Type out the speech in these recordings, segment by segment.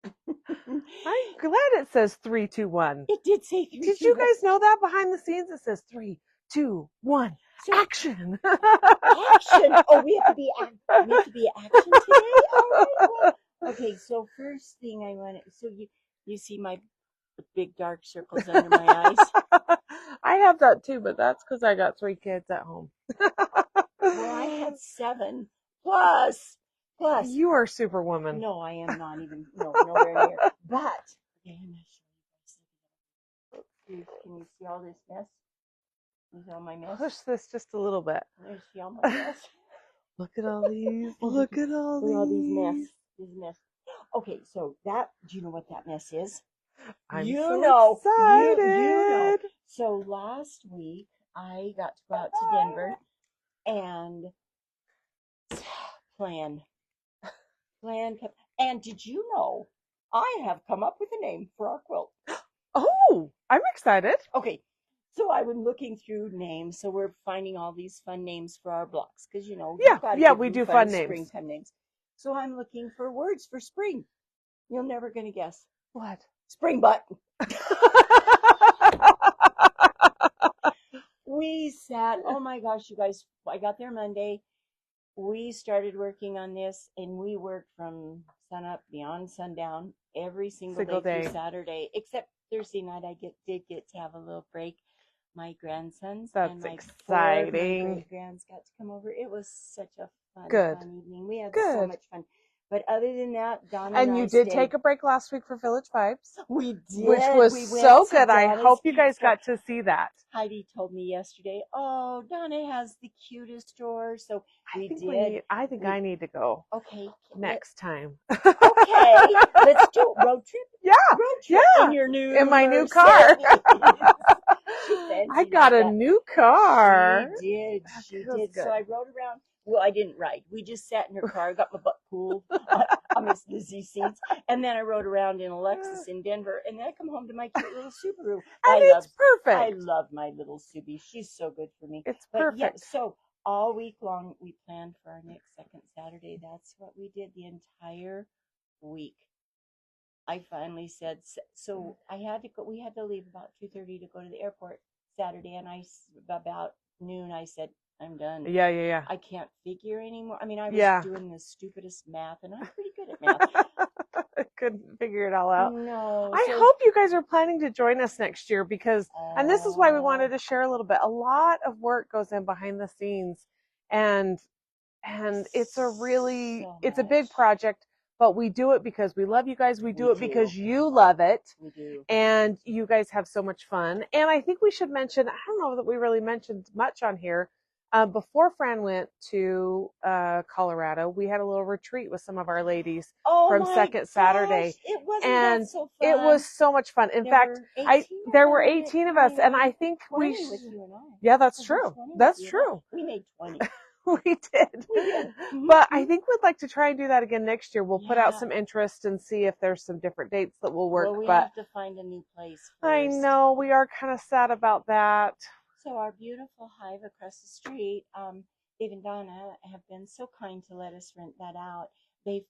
I'm glad it says 3, 2, 1. It did say 3, Did 2, you 1. guys know that behind the scenes it says 3, 2, 1, So action? action. Oh, we have to be action today. All right. Well, okay. So first thing I want to. So you see my big dark circles under my eyes. I have that too, but that's because I got 3 kids at home. Well, I had 7 plus plus. You are Superwoman. No, I am not even. No, nowhere near. But okay, I'm gonna show you guys. Can you see all this mess? Is all my mess? Push this just a little bit. There's see all my mess. Look at all these. Look at all Look at all these mess. these. These mess. Okay, so that. Do you know what that mess is? I'm You so know. You know. excited. So last week I got to go out to Denver and plan. And did you know I have come up with a name for our quilt? Oh, I'm excited. Okay, so I've been looking through names. So we're finding all these fun names for our blocks because Yeah, we do fun names. springtime names. So I'm looking for words for spring. You're never gonna guess. What? Spring butt. We sat. Oh my gosh, you guys! I got there Monday. We started working on this, and we worked from sun up beyond sundown every single day through Saturday, except Thursday night. Did get to have a little break. My grandsons and That's my 4 of my exciting. great grands got to come over. It was such a fun Good. evening. We had so Good. much fun. But other than that, Donna And and you I did stayed. take a break last week for Village Vibes, We did. which was We so went to good. I Donna's hope you guys store. got to see that. Heidi told me yesterday, oh, Donna has the cutest store. So we did. I think I need to go Okay. next time. Okay. Let's do a road trip. Yeah. Road trip Yeah. in my new car. She fancies I got a that. new car. She did. That She feels did. good. So I rode around. Well, I didn't ride. We just sat in her car, got my butt cooled on Miss Lizzie seats, and then I rode around in a Lexus in Denver, and then I come home to my cute little Subaru. And it's perfect. I love my little Subi. She's so good for me. It's But perfect. yeah, so all week long we planned for our next second Saturday. That's what we did the entire week. I finally said so. I had to go. We had to leave about 2:30 to go to the airport Saturday, and about noon I said I'm done. Yeah. I can't figure anymore. I mean, I was doing the stupidest math, and I'm pretty good at math. I couldn't figure it all out. No. I hope you guys are planning to join us next year because, and this is why we wanted to share a little bit. A lot of work goes in behind the scenes, and it's a big project. But we do it because we love you guys. We do it because you love it. We do. And you guys have so much fun. And I think we should mention, I don't know that we really mentioned much on here. Before Fran went to Colorado, we had a little retreat with some of our ladies from Second Saturday. That so fun? It was so much fun. In fact, there were 18 of us, and I think with you and I. Yeah, that's true. That's true. We made 20. We did. But I think we'd like to try and do that again next year. We'll put out some interest and see if there's some different dates that will work. Well, we have to find a new place first. I know. We are kind of sad about that. So our beautiful hive across the street, Dave and Donna have been so kind to let us rent that out. They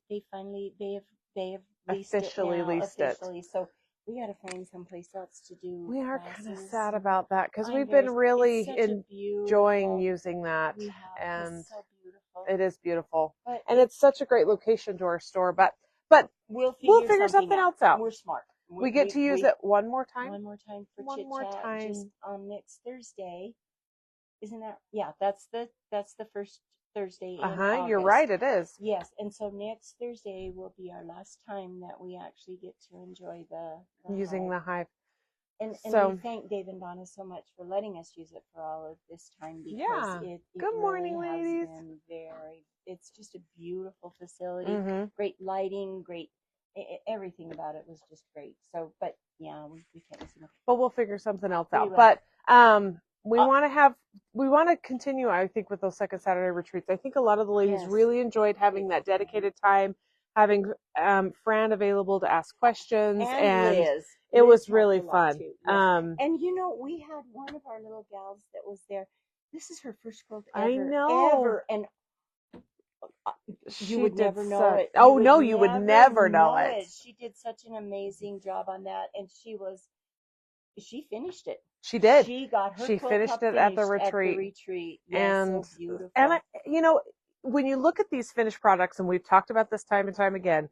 have officially leased it. So we got to find someplace else to do. We are kind of sad about that because we've been really enjoying using that, and it's so beautiful. It is beautiful, and it's such a great location to our store. But we'll figure something else out. We're smart. We get to use it one more time. One more time for chit chat. Just on next Thursday, isn't that? Yeah, that's the first Thursday in August. You're right. It is. Yes, and so next Thursday will be our last time that we actually get to enjoy the using hive. the hive. And we thank Dave and Donna so much for letting us use it for all of this time because it Good morning, really ladies. Has been it's just a beautiful facility, great lighting, great everything about it was just great. So, but yeah, we can't listen. But we'll figure something else out. But we want to continue, I think, with those second Saturday retreats. I think a lot of the ladies really enjoyed having that dedicated time, having Fran available to ask questions, and Liz. It was really fun. And we had one of our little gals that was there. This is her first quilt ever. I know. Ever. And You would never know it. Oh no, you would never know it. She did such an amazing job on that, and she finished it. She did. She got her She quilt finished top it at the finished retreat. Yes, And so beautiful. and you know, when you look at these finished products, and we've talked about this time and time again,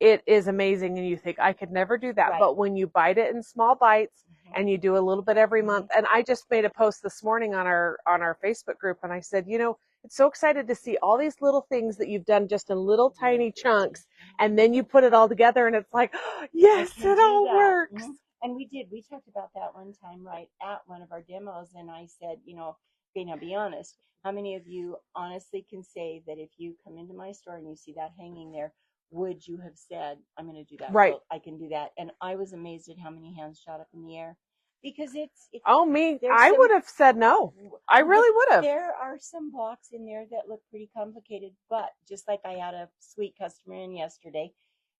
it is amazing, and you think I could never do that. Right. But when you bite it in small bites and you do a little bit every month, and I just made a post this morning on our Facebook group, and I said, you know, it's so excited to see all these little things that you've done just in little tiny chunks, and then you put it all together, and it's like, oh, yes, it all works. And we talked about that one time right at one of our demos, and I said, you know, okay, now be honest, how many of you honestly can say that if you come into my store and you see that hanging there, would you have said, I'm going to do that? Right. Quilt. I can do that. And I was amazed at how many hands shot up in the air, because it's oh, me, I would have said no. I really would have. There are some blocks in there that look pretty complicated, but just like I had a sweet customer in yesterday,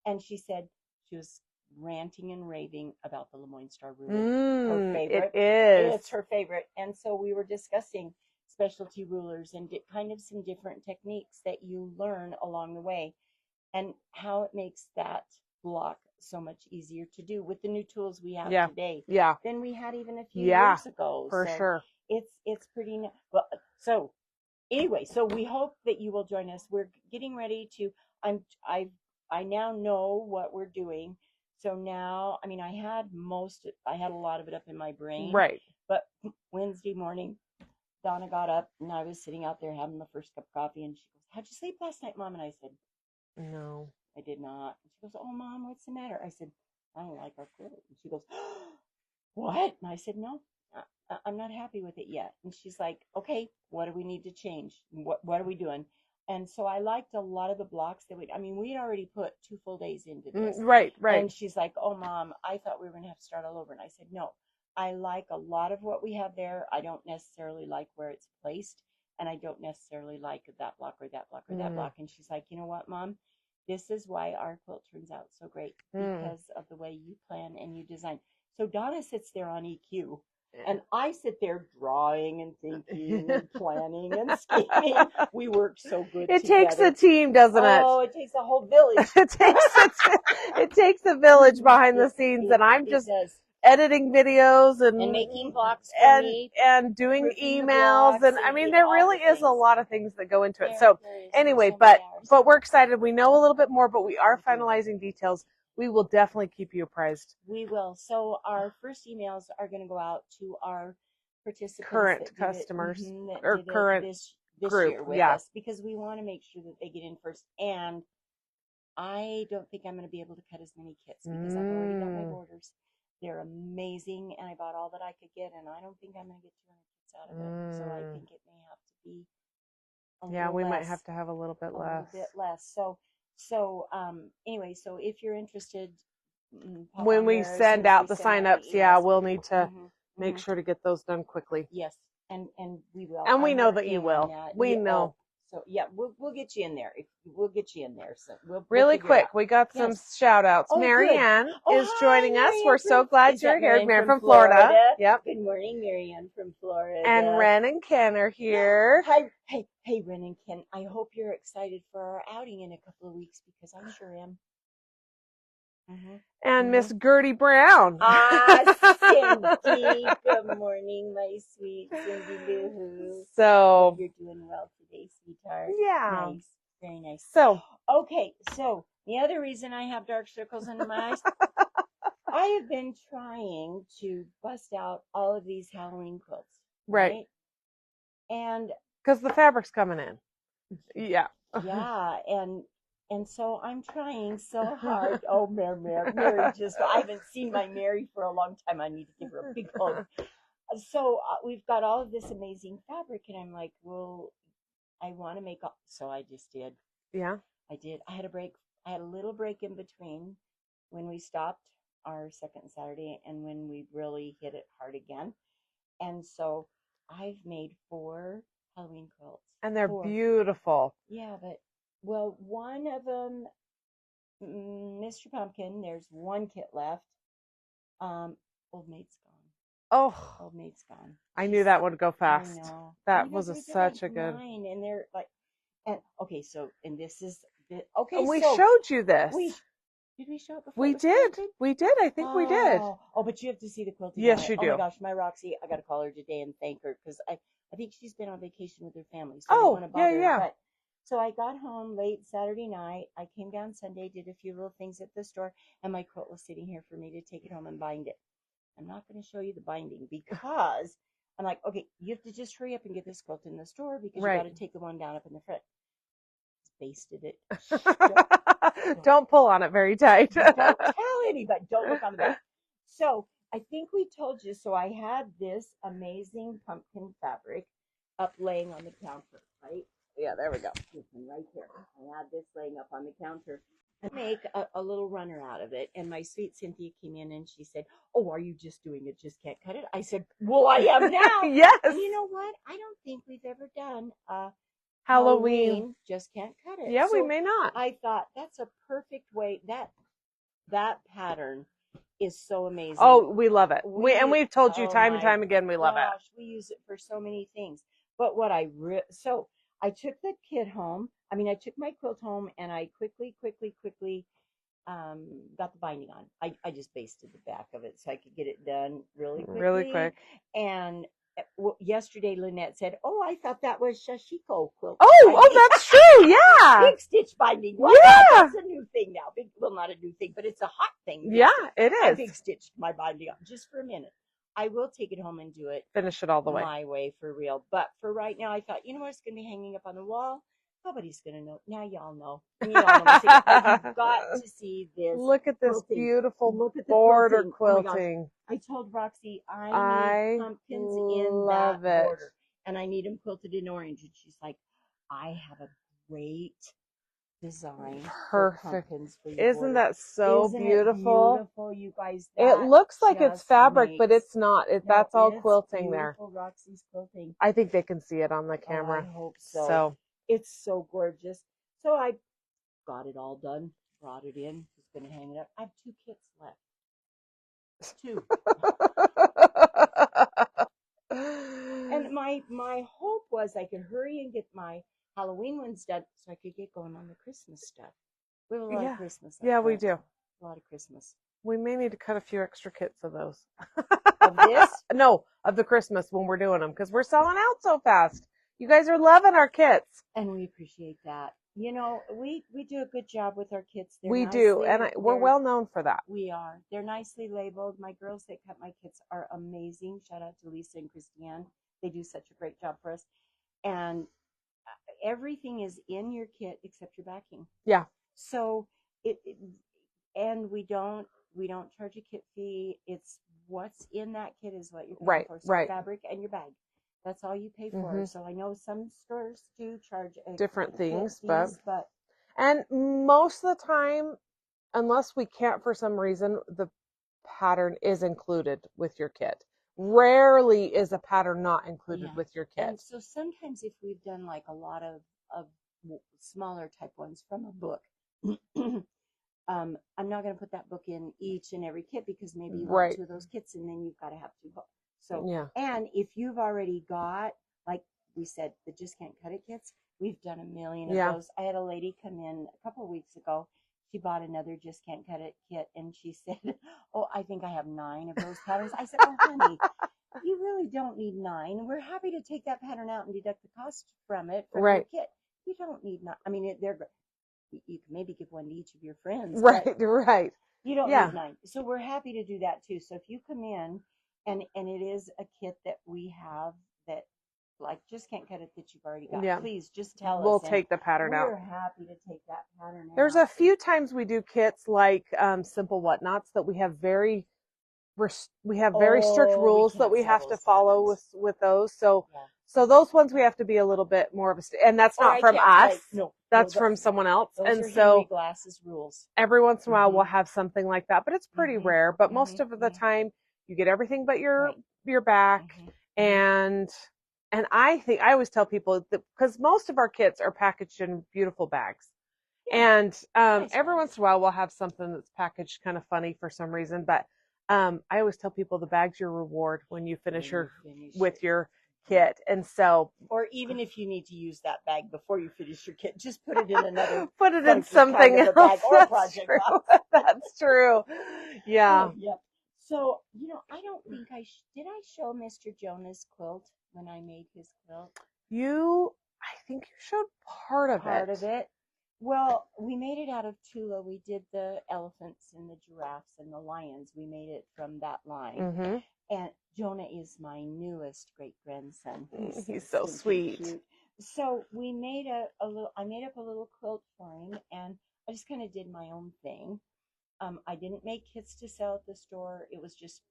and she said she was ranting and raving about the Lemoyne Star ruler. Her favorite. It is. It's her favorite. And so we were discussing specialty rulers and kind of some different techniques that you learn along the way, and how it makes that block so much easier to do with the new tools we have today than we had even a few years ago. For sure. It's pretty well. So anyway, so we hope that you will join us. We're getting ready to. I now know what we're doing. So now, I mean, I had a lot of it up in my brain. Right. But Wednesday morning, Donna got up and I was sitting out there having my first cup of coffee, and she goes, "How'd you sleep last night, Mom?" And I said, "No, I did not." And she goes, "Oh, Mom, what's the matter?" I said, "I don't like our quilt." And she goes, "What?" And I said, "No, I'm not happy with it yet." And she's like, "Okay, what do we need to change? What are we doing?" And so I liked a lot of the blocks that we'd already put 2 full days into this. Right. And she's like, "Oh, Mom, I thought we were going to have to start all over." And I said, "No, I like a lot of what we have there. I don't necessarily like where it's placed, and I don't necessarily like that block or that block or that block." And she's like, "You know what, Mom? This is why our quilt turns out so great, because of the way you plan and you design." So Donna sits there on EQ, and I sit there drawing and thinking and planning and scheming. We work so good together. It takes a team, doesn't it? Oh, it takes a whole village. It takes a village behind the scenes, and I'm just editing videos and making blocks for me, and doing emails, and I mean, there really is a lot of things that go into it. So anyway, but we're excited. We know a little bit more, but we are finalizing details. We will definitely keep you apprised. We will. So our first emails are going to go out to our participants, current customers, or current this group year with us, because we want to make sure that they get in first. And I don't think I'm going to be able to cut as many kits because I've already got my orders. They're amazing, and I bought all that I could get, and I don't think I'm going to get 200 kits out of it. So I think it may have to be a little we less, might have to have a little bit less. So anyway, so if you're interested, when we send out the sign-ups, we'll need to make sure to get those done quickly. Yes, and we will. And we know that you will. We know. So yeah, we'll get you in there. We'll get you in there. So we'll really quick. We got some shout outs. Marianne is joining us. We're so glad you're here. Marianne from Florida. Yep. Good morning, Marianne from Florida. And Ren and Ken are here. Hi, hey, Ren and Ken. I hope you're excited for our outing in a couple of weeks, because I sure am. And Miss Gertie Brown. Cindy. Good morning, my sweet Cindy Lou Who. So you're doing well today, sweetheart. Yeah. Nice. Very nice. So okay, so the other reason I have dark circles under my eyes, I have been trying to bust out all of these Halloween quilts. Right? And because the fabric's coming in. Yeah. Yeah, and so I'm trying so hard. Oh, Mary I haven't seen my Mary for a long time. I need to give her a big hug. So we've got all of this amazing fabric, and I'm like, well, I want to make so I just did. Yeah. I did. I had a little break in between when we stopped our second Saturday and when we really hit it hard again. And so I've made 4 Halloween quilts. And they're beautiful. Yeah, but well, one of them, Mr. Pumpkin, there's 1 kit left. Old Maid's gone. Oh, Old Maid's gone. I knew that would go fast. I know. That was such a good. And they're like, And okay, so and this is okay. And we So showed you this. did we show it before? We It was did. quilted? We did. I think we did. Oh, but you have to see the quilting on Yes, it. you Oh my do. gosh, my Roxy, I got to call her today and thank her because I think she's been on vacation with her family, so I didn't want Oh, to yeah, bother her. yeah. But so I got home late Saturday night. I came down Sunday, did a few little things at the store, and my quilt was sitting here for me to take it home and bind it. I'm not going to show you the binding because I'm like, okay, you have to just hurry up and get this quilt in the store because you got Right. to take the one down up in the front. Basted it. Don't pull on it very tight. Don't tell anybody. Don't look on the back. So I think we told you. So I had this amazing pumpkin fabric up laying on the counter, right? Yeah, there we go. This one right here. I had this laying up on the counter. I make a little runner out of it. And my sweet Cynthia came in and she said, "Oh, are you just doing it? Just can't cut it?" I said, "Well, I am now." Yes. And you know what? I don't think we've ever done Halloween. Just can't cut it. Yeah, we So may not. I thought that's a perfect way. That pattern is so amazing. Oh, we love it. We've told you time and time again we love it. We use it for so many things. But what so I took the kit home. I mean, I took my quilt home and I quickly got the binding on. I just basted the back of it so I could get it done really quickly. Really quick. And yesterday Lynette said, "Oh, I thought that was Shashiko quilt." Oh, that's true. Yeah. Big stitch binding. Well, Yeah. that's a new thing now. Well, not a new thing, but it's a hot thing. Yeah, it I is. big stitched my binding up just for a minute. I will take it home and do it. Finish it all the way. My way for real. But for right now, I thought, you know what? It's going to be hanging up on the wall. Nobody's going to know. Now y'all know. And you all know. You've got to see this. Look at this quilting. beautiful Look at the border quilting. quilting. I told Roxy I need pumpkins in that border. And I need them quilted in orange. And she's like, I have a great design. Perfect. For Isn't border. that so Isn't beautiful? It beautiful, you guys. It looks like it's fabric, but it's not. That's all quilting there. Roxy's quilting. I think they can see it on the camera. I hope so. It's so gorgeous. So I got it all done, brought it in, just going to hang it up. I have 2 kits left. 2. And my hope was I could hurry and get my Halloween ones done so I could get going on the Christmas stuff. We have a lot of Christmas. Yeah, we do. A lot of Christmas. We may need to cut a few extra kits of those. Of this? No, of the Christmas when we're doing them because we're selling out so fast. You guys are loving our kits. And we appreciate that. You know, we do a good job with our kits. We do, and we're well known for that. We are. They're nicely labeled. My girls that cut my kits are amazing. Shout out to Lisa and Christiane. They do such a great job for us. And everything is in your kit except your backing. Yeah. So and we don't charge a kit fee. It's what's in that kit is what you're paying for. So fabric and your bag. That's all you pay for. So I know some stores do charge different things, but and most of the time, unless we can't for some reason, the pattern is included with your kit. Rarely is a pattern not included with your kit. And so sometimes if we've done like a lot of smaller type ones from a book, I'm not going to put that book in each and every kit because maybe you want 2 of those kits and then you've got to have 2 books. So, and if you've already got, like we said, the Just Can't Cut It kits, we've done a million of those. I had a lady come in a couple of weeks ago. She bought another Just Can't Cut It kit and she said, "Oh, I think I have 9 of those patterns." I said, "Oh, honey, you really don't need 9. We're happy to take that pattern out and deduct the cost from it from your kit. You don't need 9. I mean, you can maybe give one to each of your friends. Right. You don't need 9. So we're happy to do that too. So if you come in and it is a kit that we have that like Just Can't Cut It that you've already got, please just tell us. We'll take the pattern out. We're happy to take that pattern out. There's a few times we do kits like Simple Whatnots that we have very strict rules that we have to follow with those. So those ones we have to be a little bit more of and that's not from us. That's from someone else. And so Glass's rules. Every once in a while we'll have something like that, but it's pretty rare. But most of the time you get everything but your back. And I always tell people that because most of our kits are packaged in beautiful bags. And every once in a while we'll have something that's packaged kind of funny for some reason. But I always tell people the bag's your reward when you finish with your kit. And so Or even if you need to use that bag before you finish your kit, just put it in another put it in funky something kind of a else. bag or a That's project true. box. That's true. Yeah. Oh, yep. So, I don't think did I show Mr. Jonah's quilt when I made his quilt? I think you showed part of Part it. of it. Well, we made it out of Tula. We did the elephants and the giraffes and the lions. We made it from that line. Mm-hmm. And Jonah is my newest great grandson. He's so sweet. Cute. So we made I made up a little quilt for him, and I just kind of did my own thing. I didn't make kits to sell at the store. It was just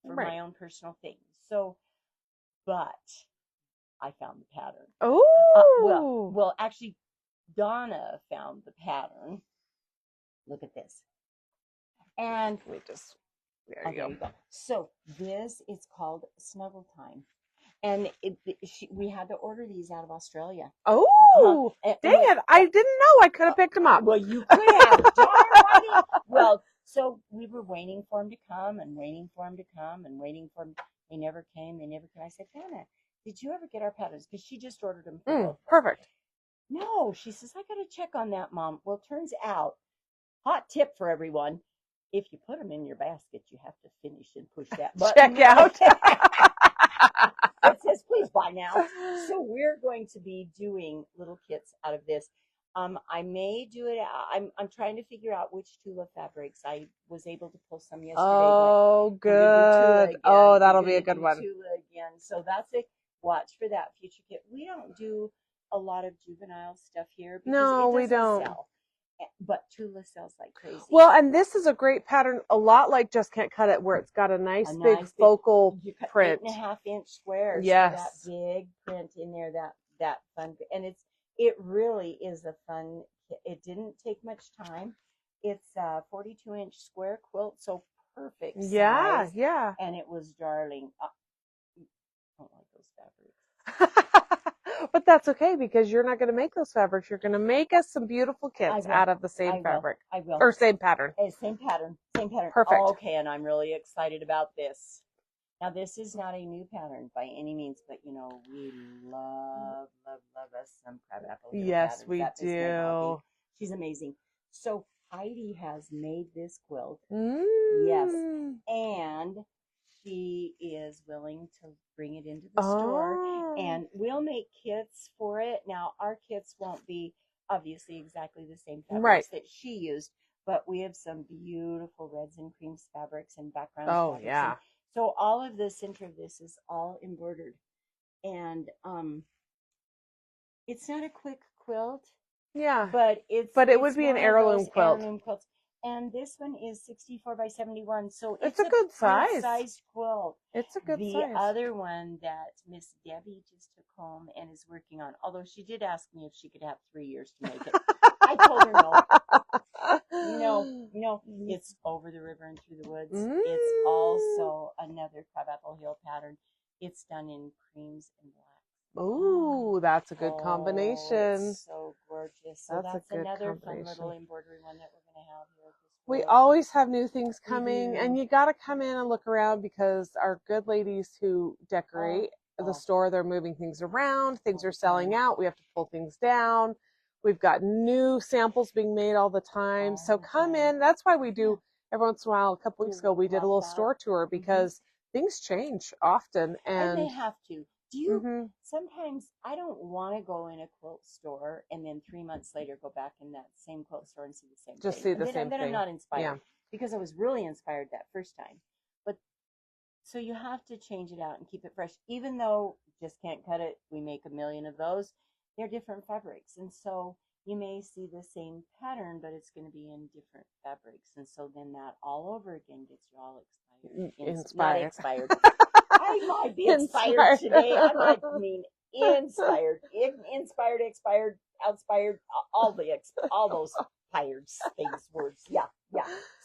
for my own personal thing. So, but I found the pattern. Oh. Well, actually, Donna found the pattern. Look at this. And there you go. So this is called Snuggle Time. And we had to order these out of Australia. Oh, dang it. I didn't know. I could have picked them up. Well, you could have. Well, so we were waiting for them to come and waiting for them to come and waiting for them. They never came. I said, Donna, did you ever get our patterns? Because she just ordered them. Perfect. No, she says, I got to check on that, Mom. Well, turns out, hot tip for everyone, if you put them in your basket, you have to finish and push that button. Check out. It says, please buy now. So we're going to be doing little kits out of this. I may do it. I'm trying to figure out which Tula fabrics. I was able to pull some yesterday. Oh, good. Oh, that'll be a good one. Tula again. So that's it. Watch for that future kit. We don't do a lot of juvenile stuff here. No, we don't. Sell. But Tula sells like crazy. Well, and this is a great pattern, a lot like Just Can't Cut It, where it's got a nice big focal print. 8.5-inch squares. Yes. That big print in there, that fun, and it really is a fun. It didn't take much time. It's a 42-inch square quilt, so perfect size. Yeah. And it was darling. I don't like those fabrics. But that's okay, because you're not going to make those fabrics. You're going to make us some beautiful kits out of the same fabric. I will. Or same pattern. Same pattern. Perfect. Okay, and I'm really excited about this. Now, this is not a new pattern by any means, but we love us some crabapple. Yes, we do. She's amazing. So Heidi has made this quilt. Yes. And she is willing to bring it into the store, and we'll make kits for it. Now, our kits won't be obviously exactly the same fabrics that she used, but we have some beautiful reds and creams fabrics and backgrounds. Oh, yeah. So all of the center of this is all embroidered, and it's not a quick quilt. Yeah. But it would be an heirloom quilt. And this one is 64 by 71, so it's a good size. Size quilt. It's a good size. The other one that Miss Debbie just took home and is working on, although she did ask me if she could have 3 years to make it. I told her no. No, it's Over the River and Through the Woods. It's also another Crabapple Hill pattern. It's done in creams and black. Ooh, that's a good combination. It's so gorgeous. So that's another fun little embroidery one that we're going to have here. We always have new things coming, and you got to come in and look around, because our good ladies who decorate the store, they're moving things around. Things are selling out. We have to pull things down. We've got new samples being made all the time. So come in. That's why we do every once in a while. A couple weeks ago, we did a little store tour, because things change often. And they have to. Do you sometimes I don't want to go in a quilt store and then 3 months later go back in that same quilt store and see the same thing. See the same thing. Then I'm not inspired, because I was really inspired that first time. But so you have to change it out and keep it fresh. Even though Just Can't Cut It, we make a million of those. They're different fabrics, and so you may see the same pattern, but it's going to be in different fabrics, and so then that all over again gets you all expired. Not expired. I might be inspired today. I might mean inspired, expired, outspired, all those tired things, words. Yeah.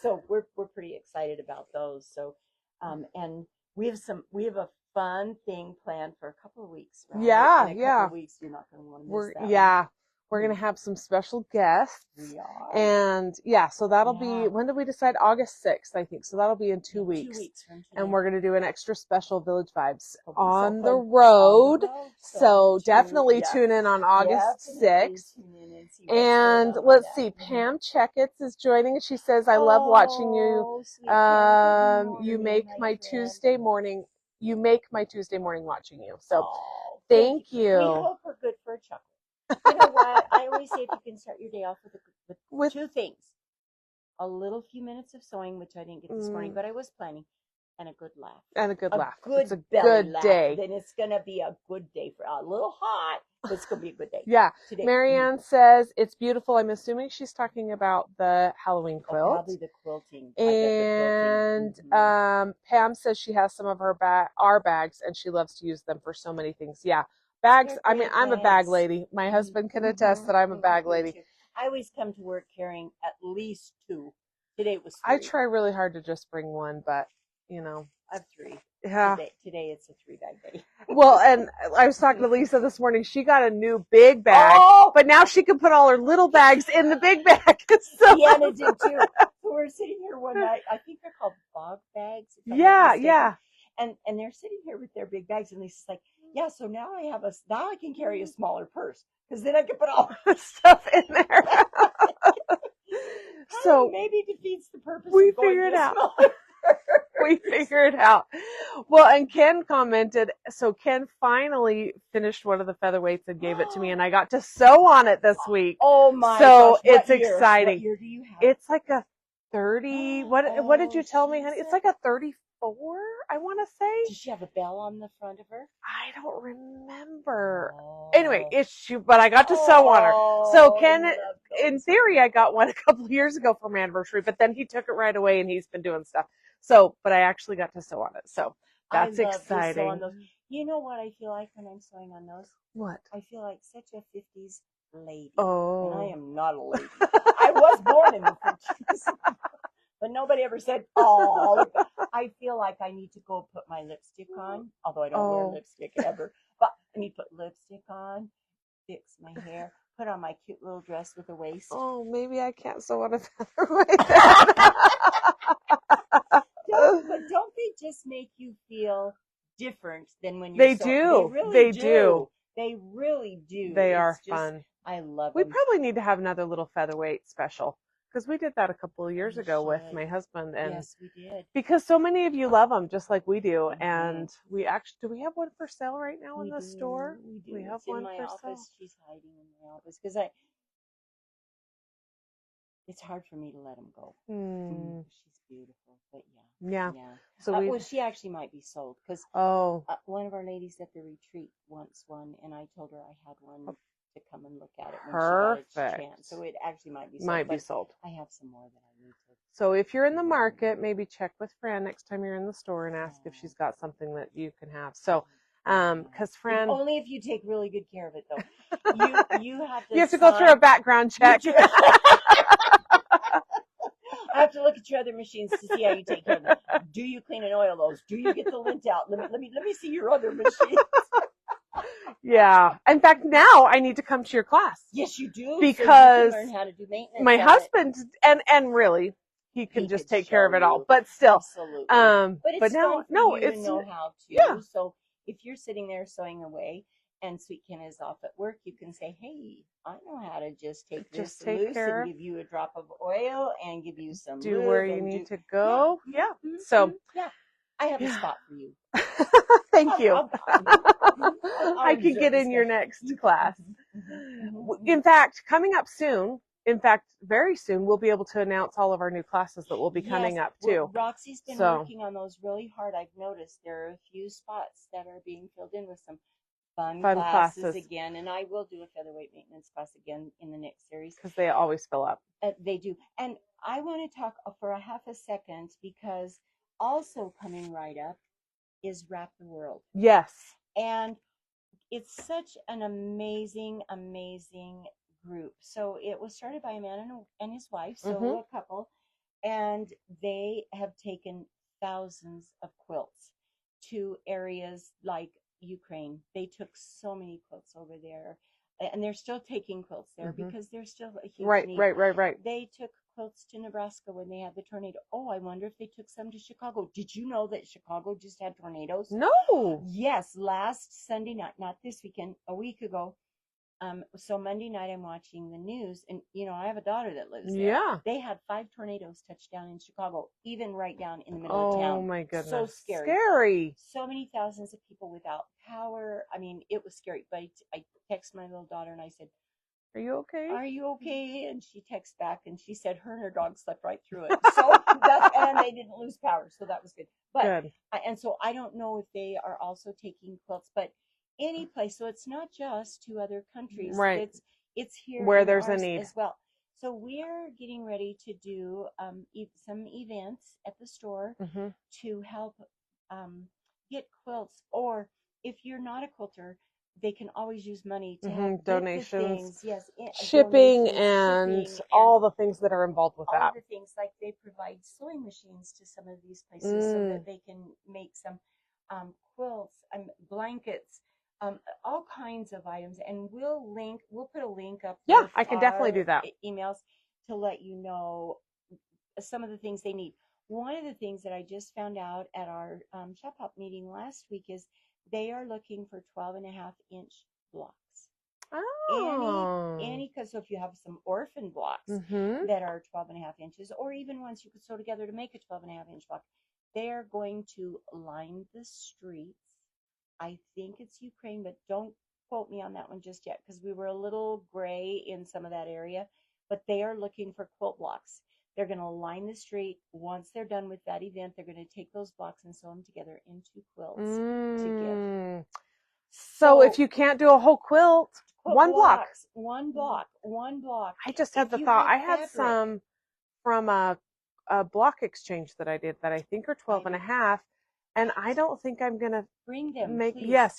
So we're pretty excited about those. So, and we have a fun thing planned for a couple of weeks. Right? Yeah, in a couple of weeks, you're not going to want to miss that. Yeah. We're going to have some special guests. We are. And yeah, so that'll Yeah. be, when did we decide? August 6th, I think. So that'll be in 2 weeks. 2 weeks from today. And we're going to do an extra special Village Vibes It'll be so on fun. the road. So tune- definitely yeah, tune in on August definitely 6th. tune in and see what's going And on let's with see, that. Pam Checketts is joining. She says, I love watching you. Oh, sweet Pam. Good You morning, make my my friend. Tuesday morning. You make my Tuesday morning watching you. So Oh, thank We you. hope we're good for a chuckle. You know what? I always say if you can start your day off with two things. A little few minutes of sewing, which I didn't get this morning, but I was planning, and a good laugh. And a good laugh. Good It's a belly good laugh. day. Then it's going to be a good day for a little hot, but it's going to be a good day. Yeah. Today. Marianne says it's beautiful. I'm assuming she's talking about the Halloween quilt. Probably the quilting. And Pam says she has some of our bags and she loves to use them for so many things. Yeah. Bags. I mean, I'm a bag lady. My husband can attest that I'm a bag lady. I always come to work carrying at least 2. Today it was 3. I try really hard to just bring one, but you know. I have 3. Yeah. Today it's a 3-bag day. Well, and I was talking to Lisa this morning. She got a new big bag, but now she can put all her little bags in the big bag. So. Deanna did too. So we're sitting here one night. I think they're called bog bags. Yeah. And they're sitting here with their big bags, and Lisa's like, "Yeah, so now I can carry a smaller purse because then I can put all the stuff in there." So maybe defeats the purpose. We of going figure it out. smaller. We figure it out. Well, and Ken commented, so Ken finally finished one of the featherweights and gave it to me, and I got to sew on it this week. Oh my So gosh, it's exciting. What year do you have? It's like a 30. What did you tell me, honey? It's like a 34, I want to say. Does she have a bell on the front of her? I don't remember. Anyway, but I got to sew on her. So Ken, in theory, I got one a couple of years ago for my anniversary, but then he took it right away and he's been doing stuff. So, but I actually got to sew on it. So that's exciting. On those. You know what I feel like when I'm sewing on those? What? I feel like such a 50s lady. Oh. And I am not a lady. I was born in the 50s. But nobody ever said, oh, I feel like I need to go put my lipstick on, although I don't wear lipstick ever. But I need to put lipstick on, fix my hair, put on my cute little dress with a waist. Oh, maybe I can't sew on a featherweight. But don't they just make you feel different than when you're They do. They really do. They are fun. I love them. We probably need to have another little featherweight special. Because we did that a couple of years ago with my husband. And yes, we did. Because so many of you love them just like we do. And we actually, do we have one for sale right now in the store? We do. We have it's one in my for office. sale. She's hiding in my office because it's hard for me to let them go. She's beautiful, but yeah. So she actually might be sold because one of our ladies at the retreat wants one, and I told her I had one to come and look at it when she got a chance. So it actually might be sold. I have some more that I need to. So if you're in the market, maybe check with Fran next time you're in the store and ask if she's got something that you can have. So, because Fran, only if you take really good care of it, though. You have to go through a background check. I have to look at your other machines to see how you take care of them. Do you clean and oil those? Do you get the lint out? Let me see your other machines. Yeah. In fact, now I need to come to your class. Yes, you do. Because so you can learn how to do maintenance. My husband and really he can just take care of it all. But still, absolutely. But now, no, it's know how to. Yeah. So if you're sitting there sewing away, and Sweet Ken is off at work, you can say, "Hey, I know how to just take this loose and give you a drop of oil and give you some do where you need to go." Yeah. So I have a spot for you. Thank you. I can get in your next class. In fact, coming up soon. In fact, very soon we'll be able to announce all of our new classes that will be coming up too. Roxy's been working on those really hard. I've noticed there are a few spots that are being filled in with some fun classes again, and I will do a featherweight maintenance class again in the next series because they always fill up. They do, and I want to talk for a half a second because also coming right up is Wrap the World. Yes, and it's such an amazing group. So it was started by a man and his wife, so a couple, and they have taken thousands of quilts to areas like Ukraine. They took so many quilts over there. and they're still taking quilts there Mhm. because there's still a huge Right, need. right. They took quilts to Nebraska when they had the tornado. Oh, I wonder if they took some to Chicago. Did you know that Chicago just had tornadoes? No. Yes, last Sunday night, not this weekend, a week ago. So Monday night I'm watching the news, and I have a daughter that lives there. Yeah. They had 5 tornadoes touch down in Chicago, even right down in the middle of Oh town. my goodness. So scary. Scary. So many thousands of people without power. I mean, it was scary. But I texted my little daughter and I said, Are you okay? "Are you okay?" And she texted back and she said her and her dog slept right through it. So and they didn't lose power, so that was good. But Good. and so I don't know if they are also taking quilts, but any place. So it's not just to other countries. Right. It's here Where in there's a ours need. as well. So we're getting ready to do some events at the store Mm-hmm. to help get quilts. Or if you're not a quilter, they can always use money to help Donations. get the things. Yes, Shipping donations, and shipping, all the things that are involved with all that. the things. Like they provide sewing machines to some of these places so that they can make some quilts, blankets, all kinds of items. And we'll put a link up. Yeah, with I can definitely do our that. Emails to let you know some of the things they need. One of the things that I just found out at our shop hop meeting last week is they are looking for 12.5-inch blocks. Oh. Because so if you have some orphan blocks that are 12.5 inches, or even ones you could sew together to make a 12.5-inch block, they are going to line the streets. I think it's Ukraine, but don't quote me on that one just yet because we were a little gray in some of that area. But they are looking for quilt blocks. They're going to line the street. Once they're done with that event, they're going to take those blocks and sew them together into quilts to give. So if you can't do a whole quilt, one block. One block. I just had the thought. I had some from a block exchange that I did that I think are 12.5. And I don't think I'm going to bring them. Make, please. yes.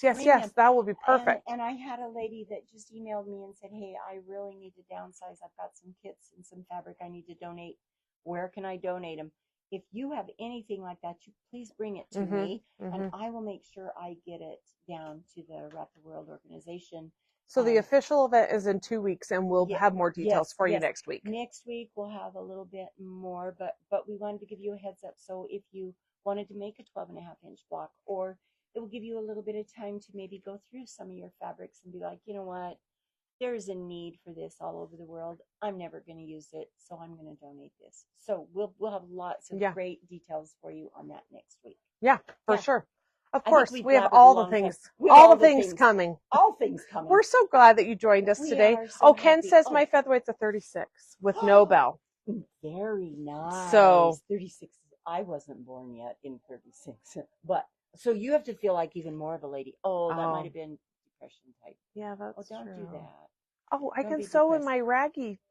That would be perfect. And I had a lady that just emailed me and said, "Hey, I really need to downsize. I've got some kits and some fabric I need to donate. Where can I donate them?" If you have anything like that, you please bring it to me, and I will make sure I get it down to the Wrap the World organization. So the official event is in 2 weeks, and we'll have more details for you next week. Next week we'll have a little bit more, but we wanted to give you a heads up. So if you wanted to make a 12.5-inch block, or it will give you a little bit of time to maybe go through some of your fabrics and be like, you know what, there's a need for this all over the world. I'm never going to use it, so I'm going to donate this. So we'll have lots of great details for you on that next week. Yeah, for sure. Of course, we have all the things, all the things coming. All things coming. We're so glad that you joined us today. Ken says my featherweight's a 36 with no bell. Very nice. So 36. I wasn't born yet in 36, but so you have to feel like even more of a lady. Oh, that might have been depression type. Yeah, that's true. Don't do that. Oh, I can sew in my raggy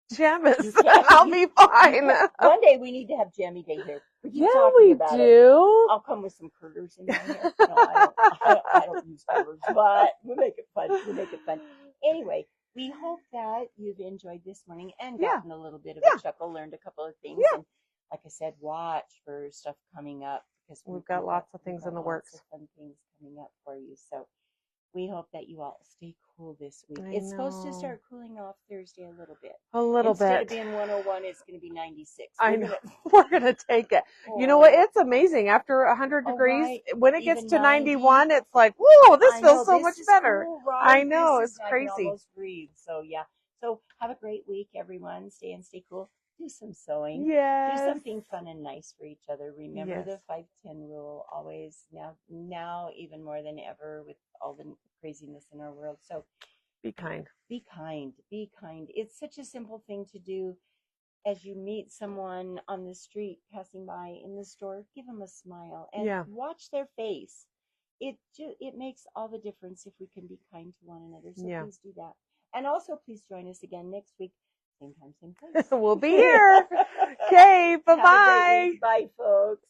pajamas. I'll be fine. One day we need to have jammy day here. We do. I'll come with some curlers in my hair. No, I don't use curlers, but we make it fun. Anyway, we hope that you've enjoyed this morning and gotten a little bit of a chuckle, learned a couple of things. And like I said, watch for stuff coming up because we've got lots of things in the works. Lots of fun things coming up for you. So we hope that you all stay cool this week. It's supposed to start cooling off Thursday a little bit. Instead of being 101, it's going to be 96. I know. We're going to take it. You know what? It's amazing. After 100 degrees, when it gets to 91, it's like, whoa, this feels so much better. Cool, I know. It's crazy. I can almost breathe. So, yeah. So, have a great week, everyone. Stay cool. Do some sewing. Yes. Do something fun and nice for each other. Remember the 5-10 rule always. Now even more than ever with all the craziness in our world. So be kind. Be kind. Be kind. It's such a simple thing to do. As you meet someone on the street passing by in the store, give them a smile and watch their face. It makes all the difference if we can be kind to one another. So please do that. And also please join us again next week. Same time, same place. We'll be here. Okay, bye-bye. Bye, folks.